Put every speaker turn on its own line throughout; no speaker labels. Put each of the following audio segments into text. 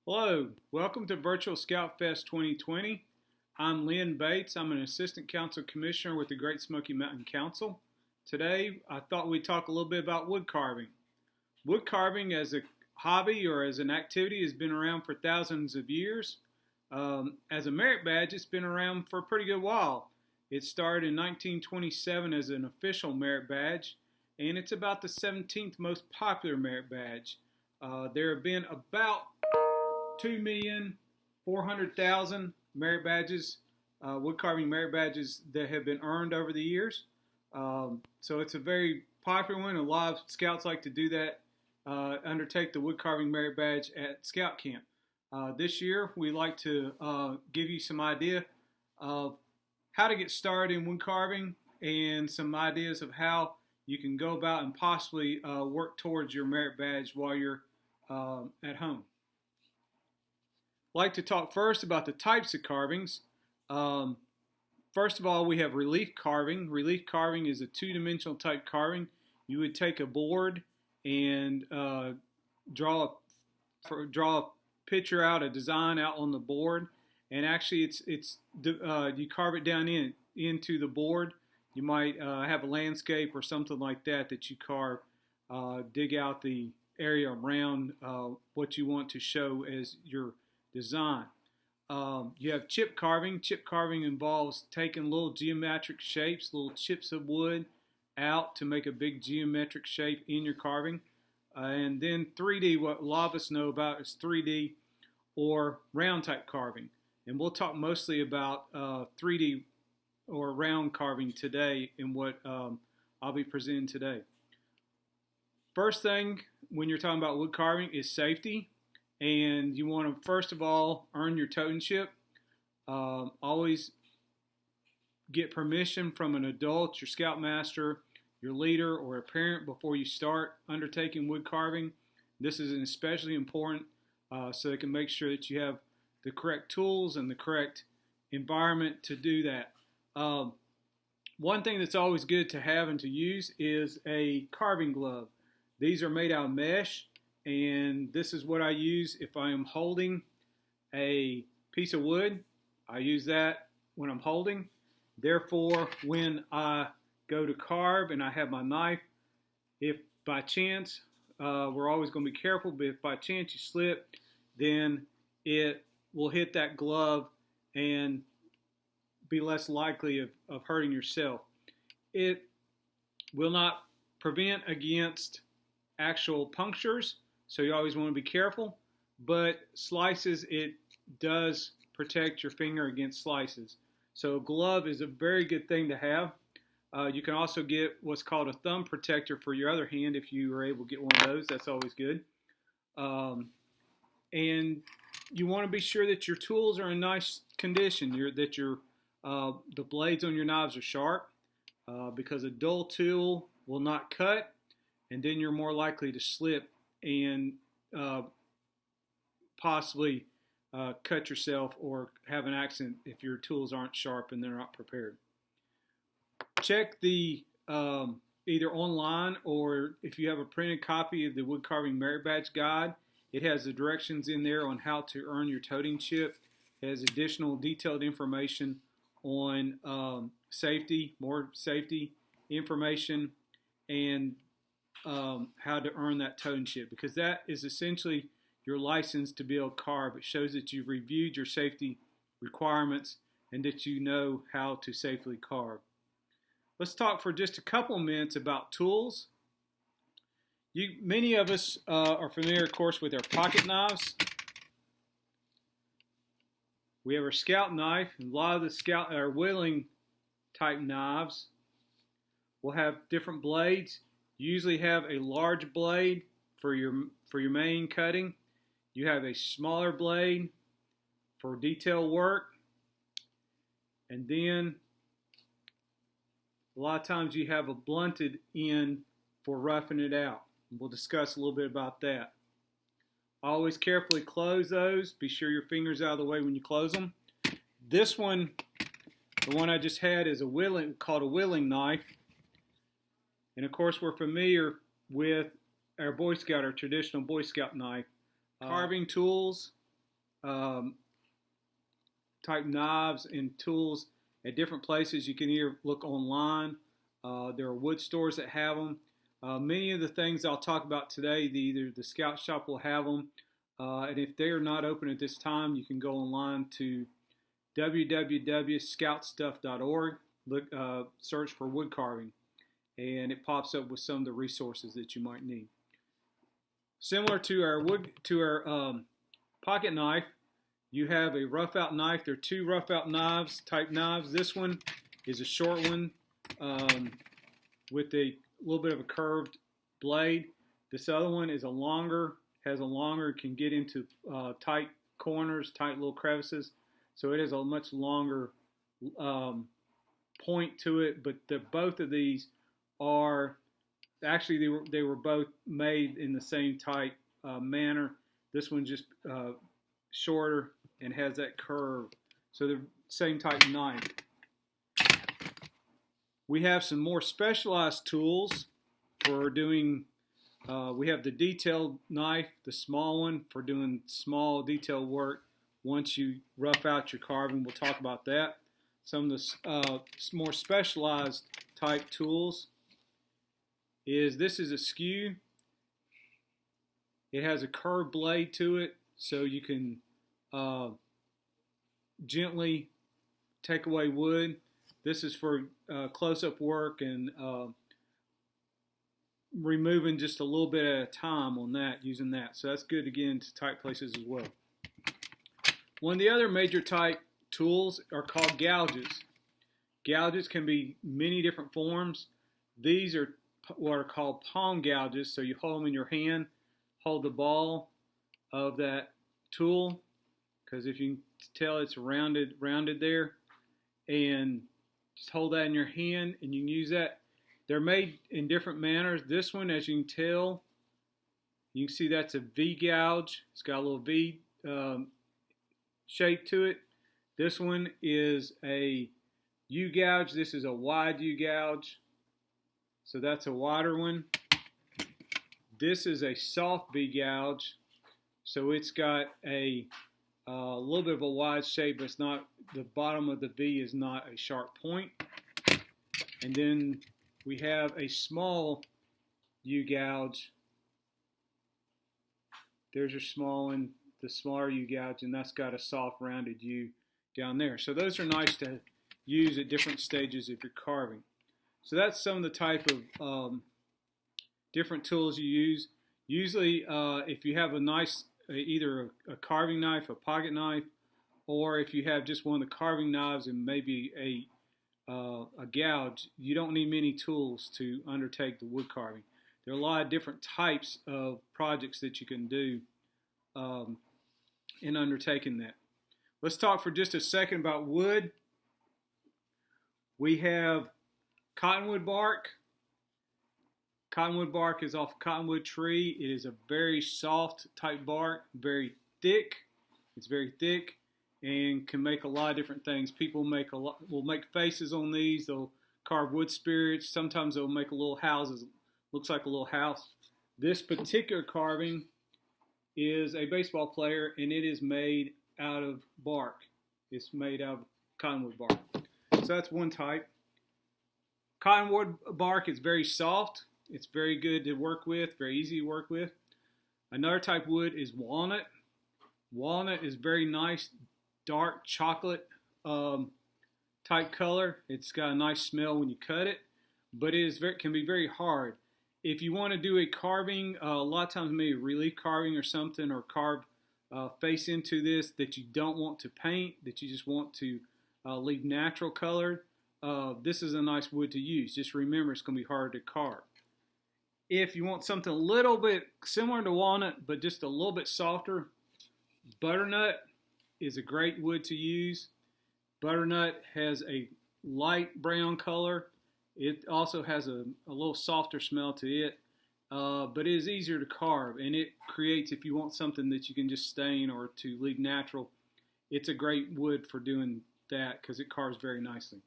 Hello, welcome to Virtual ScoutFest 2020. I'm Lynn Bates. I'm an Assistant Council Commissioner with the Great Smoky Mountain Council. Today, I thought we'd talk a little bit about wood carving. Wood carving as a hobby or as an activity has been around for thousands of years. As a merit badge, it's been around for a pretty good while. It started in 1927 as an official merit badge, and it's about the 17th most popular merit badge. There have been about 2,400,000 merit badges, wood carving merit badges that have been earned over the years. So it's a very popular one. A lot of scouts like to do that, undertake the wood carving merit badge at scout camp. This year, we like to give you some idea of how to get started in wood carving and some ideas of how you can go about and possibly work towards your merit badge while you're at home. I'd like to talk first about the types of carvings. First of all, we have relief carving. Relief carving is a two-dimensional type carving. You would take a board and draw a picture out, a design out on the board, and actually you carve it down into the board. You might have a landscape or something like that you carve, dig out the area around what you want to show as your design. You have chip carving. Chip carving involves taking little geometric shapes, little chips of wood out to make a big geometric shape in your carving. And then 3D, what a lot of us know about is 3D or round type carving. And we'll talk mostly about 3D or round carving today in what I'll be presenting today. First thing when you're talking about wood carving is safety. And you want to, first of all, earn your totemship. Always get permission from an adult, your scoutmaster, your leader, or a parent before you start undertaking wood carving. This is especially important so they can make sure that you have the correct tools and the correct environment to do that. One thing that's always good to have and to use is a carving glove. These are made out of mesh. And this is what I use if I am holding a piece of wood. I use that when I'm holding. Therefore, when I go to carve and I have my knife, if by chance, we're always going to be careful, but if by chance you slip, then it will hit that glove and be less likely of hurting yourself. It will not prevent against actual punctures, so you always want to be careful, but slices, it does protect your finger against slices. So a glove is a very good thing to have. You can also get what's called a thumb protector for your other hand if you are able to get one of those. That's always good. And you want to be sure that your tools are in nice condition, that the blades on your knives are sharp, because a dull tool will not cut, and then you're more likely to slip and possibly cut yourself or have an accident if your tools aren't sharp and they're not prepared. Check the either online or if you have a printed copy of the Wood Carving Merit Badge Guide. It has the directions in there on how to earn your totemship. It has additional detailed information on safety, more safety information, and how to earn that totemship, because that is essentially your license to be able to carve. It shows that you've reviewed your safety requirements and that you know how to safely carve. Let's talk for just a couple of minutes about tools. Many of us are familiar, of course, with our pocket knives. We have our scout knife, and a lot of the our whittling type knives will have different blades. You usually have a large blade for your main cutting. You have a smaller blade for detail work. And then a lot of times you have a blunted end for roughing it out. We'll discuss a little bit about that. Always carefully close those. Be sure your finger's out of the way when you close them. This one, the one I just had, is called a whittling knife. And of course, we're familiar with our Boy Scout, our traditional Boy Scout knife. Carving tools um, type knives and tools at different places. You can either look online. There are wood stores that have them. Many of the things I'll talk about today, either the Scout Shop will have them, and if they are not open at this time, you can go online to www.scoutstuff.org, search for wood carving, and it pops up with some of the resources that you might need. Similar to our pocket knife, you have a rough out knife. There are two rough out type knives. This one is a short one with a little bit of a curved blade. This other one is can get into tight corners, tight little crevices. So it has a much longer point to it. But both of these are actually they were both made in the same type manner. This one just shorter and has that curve. So the same type knife. We have some more specialized tools for doing, we have the detailed knife, the small one for doing small detail work. Once you rough out your carving, we'll talk about that. Some of the more specialized type tools this is a skew. It has a curved blade to it, so you can gently take away wood. This is for close-up work and removing just a little bit at a time on that, using that. So that's good to get into tight places as well. One of the other major type tools are called gouges. Gouges can be many different forms. These are what are called palm gouges. So you hold them in your hand, hold the ball of that tool, because if you can tell it's rounded there, and just hold that in your hand and you can use that. They're made in different manners. This one, as you can tell, you can see that's a V gouge. It's got a little V shape to it. This one is a U gouge. This is a wide U gouge. So that's a wider one. This is a soft V gouge. So it's got a little bit of a wide shape, but it's not, the bottom of the V is not a sharp point. And then we have a small U gouge. There's your small one, the smaller U gouge, and that's got a soft rounded U down there. So those are nice to use at different stages if you're carving. So that's some of the type of different tools you use. Usually if you have a nice, either a carving knife, a pocket knife, or if you have just one of the carving knives and maybe a gouge, you don't need many tools to undertake the wood carving. There are a lot of different types of projects that you can do in undertaking that. Let's talk for just a second about wood. We have cottonwood bark. Cottonwood bark is off a cottonwood tree. It is a very soft type bark, very thick. It's very thick and can make a lot of different things. People will make faces on these. They'll carve wood spirits. Sometimes they'll make a little houses. Looks like a little house. This particular carving is a baseball player, and it is made out of bark. It's made out of cottonwood bark. So that's one type. Cottonwood bark is very soft. It's very good to work with, very easy to work with. Another type of wood is walnut. Walnut is very nice, dark chocolate type color. It's got a nice smell when you cut it, but it can be very hard. If you want to do a carving, a lot of times maybe relief carving or something, or carve face into this that you don't want to paint, that you just want to leave natural colored, this is a nice wood to use. Just remember, it's going to be hard to carve. If you want something a little bit similar to walnut, but just a little bit softer, butternut is a great wood to use. Butternut has a light brown color. It also has a little softer smell to it, but it is easier to carve, and it creates, if you want something that you can just stain or to leave natural, it's a great wood for doing that because it carves very nicely.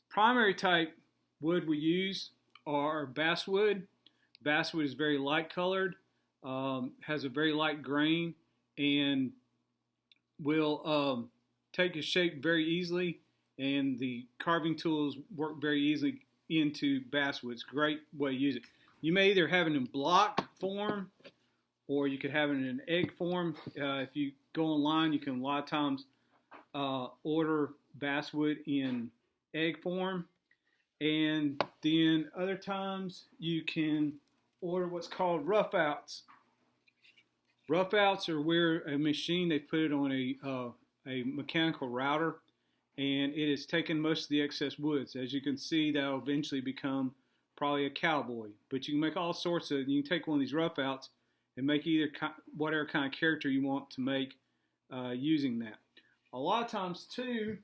Primary type wood we use are basswood. Basswood is very light colored, has a very light grain, and will take a shape very easily, and the carving tools work very easily into basswood. It's a great way to use it. You may either have it in block form, or you could have it in an egg form. If you go online, you can a lot of times order basswood in egg form, and then other times you can order what's called rough outs. Rough outs are where a machine, they put it on a mechanical router, and it has taken most of the excess woods. As you can see, that will eventually become probably a cowboy. But you can make all sorts of, you can take one of these rough outs and make either whatever kind of character you want to make using that. A lot of times too,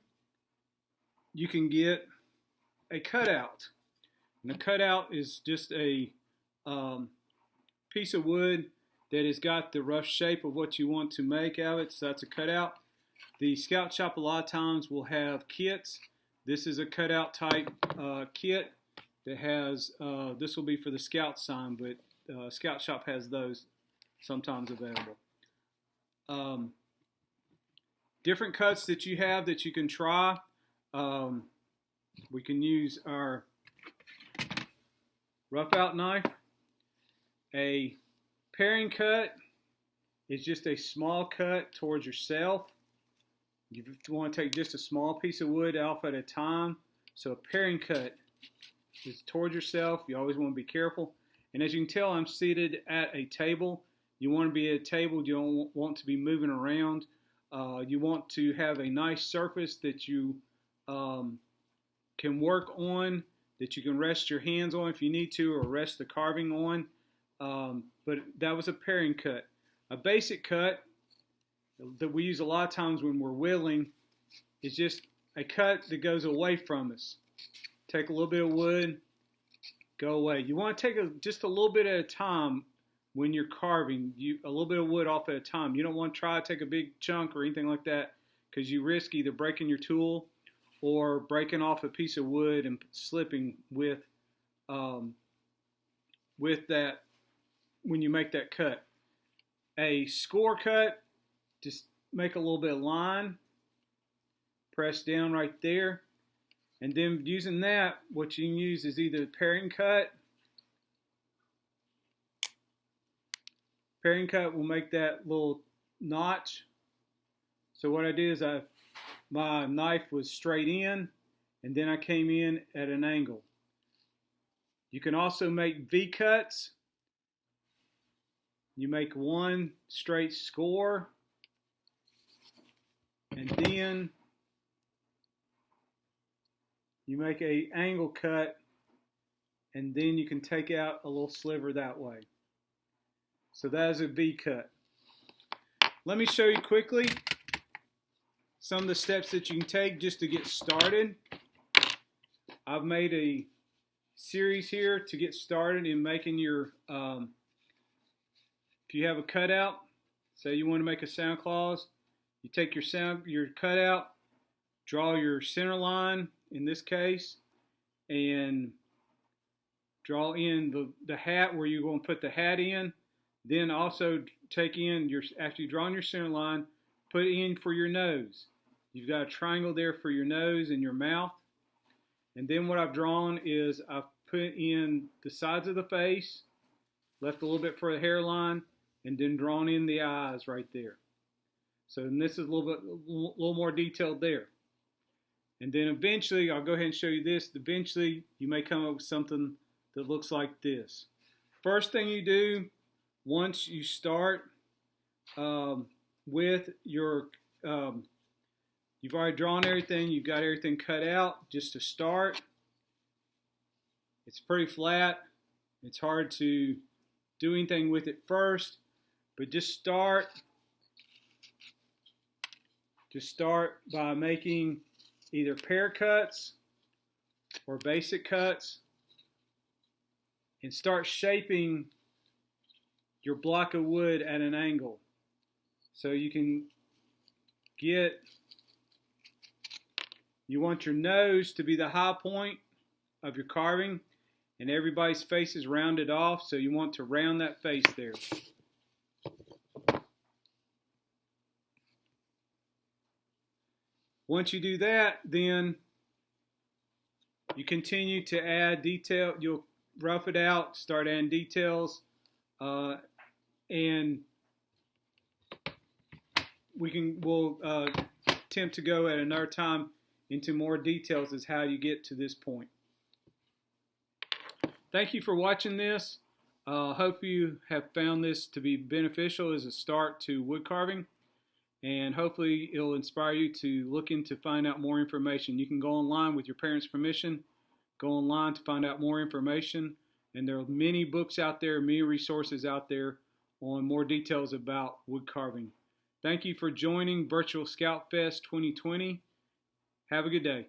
you can get a cutout. And a cutout is just a piece of wood that has got the rough shape of what you want to make out of it. So that's a cutout. The Scout Shop a lot of times will have kits. This is a cutout type kit that has, this will be for the Scout sign, but Scout Shop has those sometimes available. Different cuts that you have that you can try. We can use our rough out knife. A paring cut is just a small cut towards yourself. You want to take just a small piece of wood off at a time. So a paring cut is towards yourself. You always want to be careful. And as you can tell, I'm seated at a table. You want to be at a table. You don't want to be moving around. You want to have a nice surface that you can work on, that you can rest your hands on if you need to, or rest the carving on. But that was a paring cut. A basic cut that we use a lot of times when we're whittling is just a cut that goes away from us. Take a little bit of wood, go away. You want to take just a little bit at a time when you're carving. A little bit of wood off at a time. You don't want to try to take a big chunk or anything like that, because you risk either breaking your tool or breaking off a piece of wood and slipping with that when you make that cut. A score cut, just make a little bit of line, press down right there, and then using that, what you can use is either the paring cut. Paring cut will make that little notch. So what I did is my knife was straight in, and then I came in at an angle. You can also make V cuts. You make one straight score, and then you make an angle cut, and then you can take out a little sliver that way. So that is a V cut. Let me show you quickly some of the steps that you can take just to get started. I've made a series here to get started in making your, if you have a cutout, say you want to make a sound clause, you take your cutout, draw your center line in this case, and draw in the hat where you're going to put the hat in. Then also take in after you've drawn your center line, put in for your nose. You've got a triangle there for your nose and your mouth. And then what I've drawn is I've put in the sides of the face, left a little bit for the hairline, and then drawn in the eyes right there. So this is a little more detailed there. And then eventually, I'll go ahead and show you this. Eventually, you may come up with something that looks like this. First thing you do, once you start with your, you've already drawn everything, you've got everything cut out, just to start. It's pretty flat. It's hard to do anything with it first, but just start by making either pair cuts or basic cuts, and start shaping your block of wood at an angle. So you can you want your nose to be the high point of your carving, and everybody's face is rounded off, so you want to round that face there. Once you do that, then you continue to add detail. You'll rough it out, start adding details, and we'll attempt to go at another time into more details as how you get to this point. Thank you for watching this. Hope you have found this to be beneficial as a start to wood carving, and hopefully it'll inspire you to look into find out more information. You can go online with your parents' permission, go online to find out more information, and there are many books out there, many resources out there on more details about wood carving. Thank you for joining Virtual ScoutFest 2020. Have a good day.